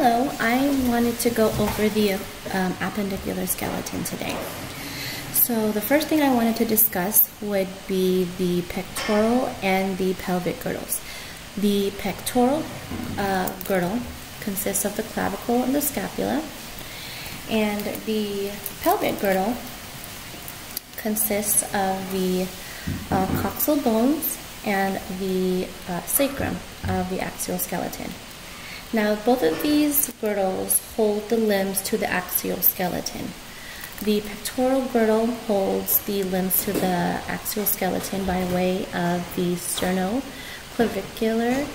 Hello, I wanted to go over the appendicular skeleton today. So the first thing I wanted to discuss would be the pectoral and the pelvic girdles. The pectoral girdle consists of the clavicle and the scapula, and the pelvic girdle consists of the coxal bones and the sacrum of the axial skeleton. Now, both of these girdles hold the limbs to the axial skeleton. The pectoral girdle holds the limbs to the axial skeleton by way of the sternoclavicular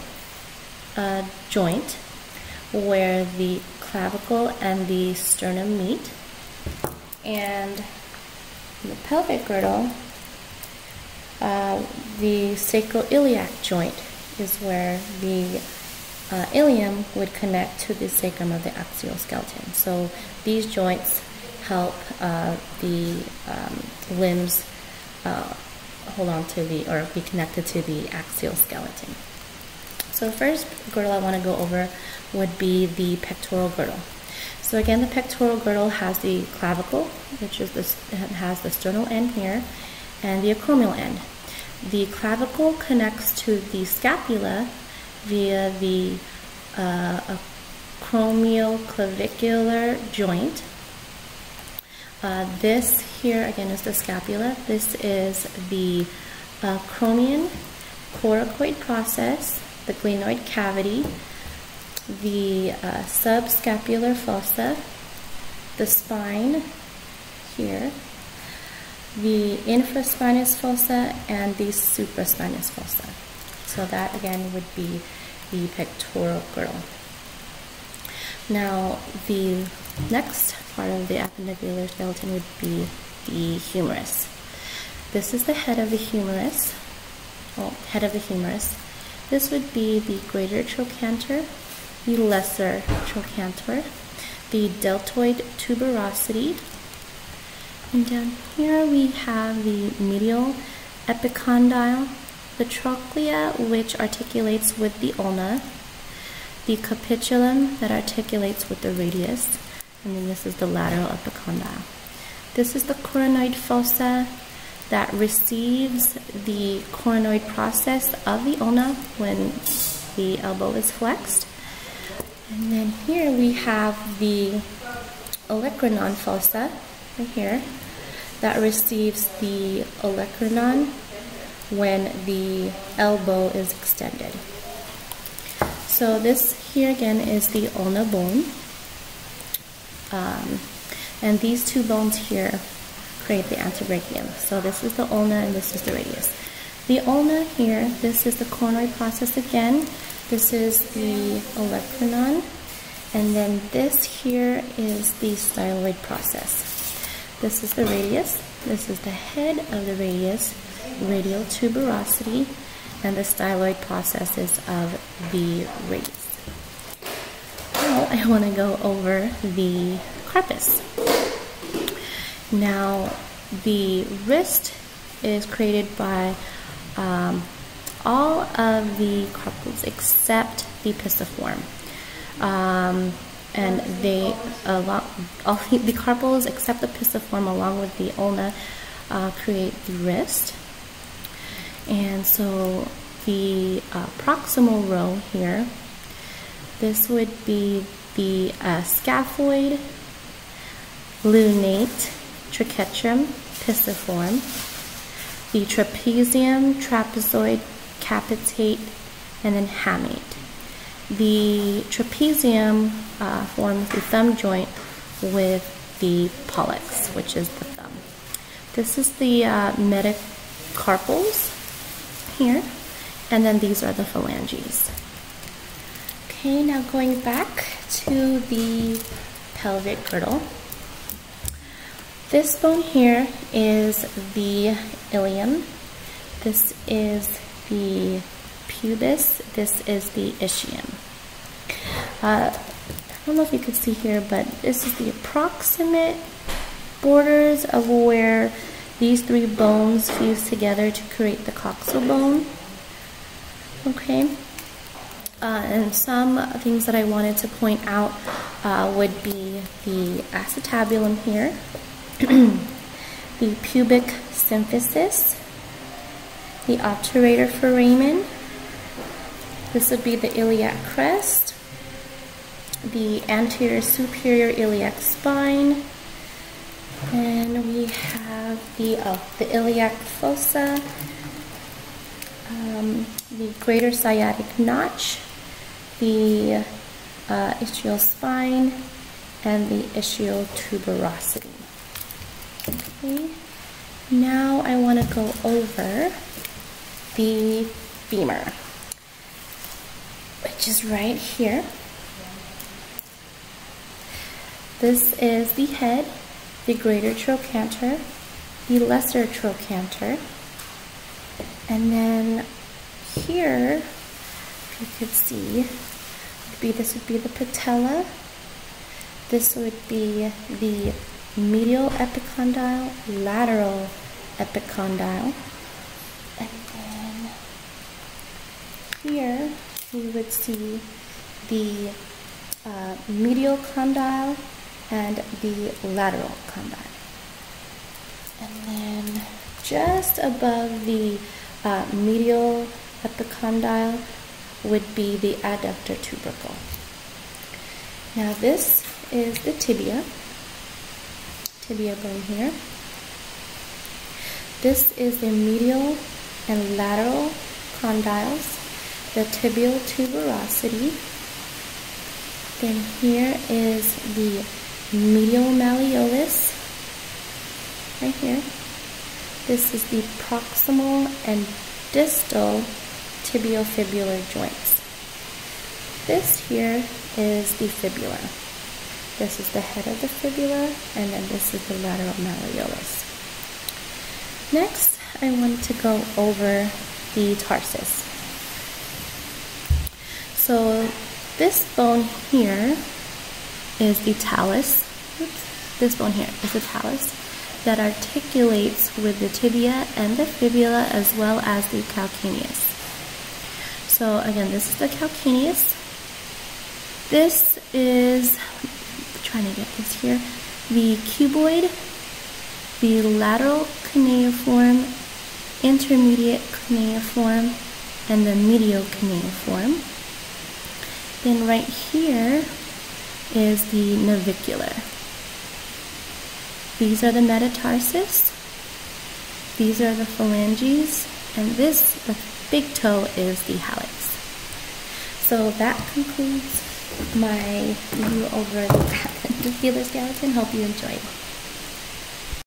joint, where the clavicle and the sternum meet. And the pelvic girdle, the sacroiliac joint is where the ilium would connect to the sacrum of the axial skeleton. So these joints help the limbs hold on to or be connected to the axial skeleton. So the first girdle I want to go over would be the pectoral girdle. So again, the pectoral girdle has the clavicle, which is has the sternal end here, and the acromial end. The clavicle connects to the scapula via the acromioclavicular joint. This here again is the scapula. This is the acromion coracoid process, the glenoid cavity, the subscapular fossa, the spine here, the infraspinous fossa, and the supraspinous fossa. So that again would be the pectoral girdle. Now the next part of the appendicular skeleton would be the humerus. This is the head of the humerus. This would be the greater trochanter, the lesser trochanter, the deltoid tuberosity, and down here we have the medial epicondyle, the trochlea, which articulates with the ulna, the capitulum that articulates with the radius, and then this is the lateral epicondyle. This is the coronoid fossa that receives the coronoid process of the ulna when the elbow is flexed. And then here we have the olecranon fossa right here that receives the olecranon when the elbow is extended. So this here again is the ulna bone, and these two bones here create the antebrachium. So this is the ulna and this is the radius. The ulna here, this is the coronoid process again. This is the olecranon, and then this here is the styloid process. This is the radius. This is the head of the radius, radial tuberosity, and the styloid processes of the radius. Now I want to go over the carpus. Now the wrist is created by all of the carpals except the pisiform. And the carpals except the pisiform along with the ulna create the wrist. And so the proximal row here, this would be the scaphoid, lunate, triquetrum, pisiform, the trapezium, trapezoid, capitate, and then hamate. The trapezium forms the thumb joint with the pollex, which is the thumb. This is the metacarpals here, and then these are the phalanges. Okay, now going back to the pelvic girdle. This bone here is the ilium. This is the pubis. This is the ischium. I don't know if you can see here, but this is the approximate borders of where these three bones fuse together to create the coxal bone. Okay. And some things that I wanted to point out would be the acetabulum here, the pubic symphysis, the obturator foramen. This would be the iliac crest, the anterior superior iliac spine, and we have the iliac fossa, the greater sciatic notch, the ischial spine, and the ischial tuberosity. Okay. Now I want to go over the femur, which is right here. This is the head, the greater trochanter, the lesser trochanter, and then here, if you could see, this would be the patella, this would be the medial epicondyle, lateral epicondyle, and then here we would see the medial condyle and the lateral condyle. And then just above the medial epicondyle would be the adductor tubercle. Now this is the tibia bone here. This is the medial and lateral condyles, the tibial tuberosity. Then here is the medial malleolus, right here. This is the proximal and distal tibiofibular joints. This here is the fibula. This is the head of the fibula, and then this is the lateral malleolus. Next, I want to go over the tarsus. So this bone here is the talus. Oops. This bone here is the talus that articulates with the tibia and the fibula as well as the calcaneus. So again, this is the calcaneus. This is, trying to get this here, the cuboid, the lateral cuneiform, intermediate cuneiform, and the medial cuneiform. Then right here is the navicular. These are the metatarsus, these are the phalanges, and this, the big toe, is the hallux. So that concludes my review over the appendicular skeleton. Hope you enjoyed.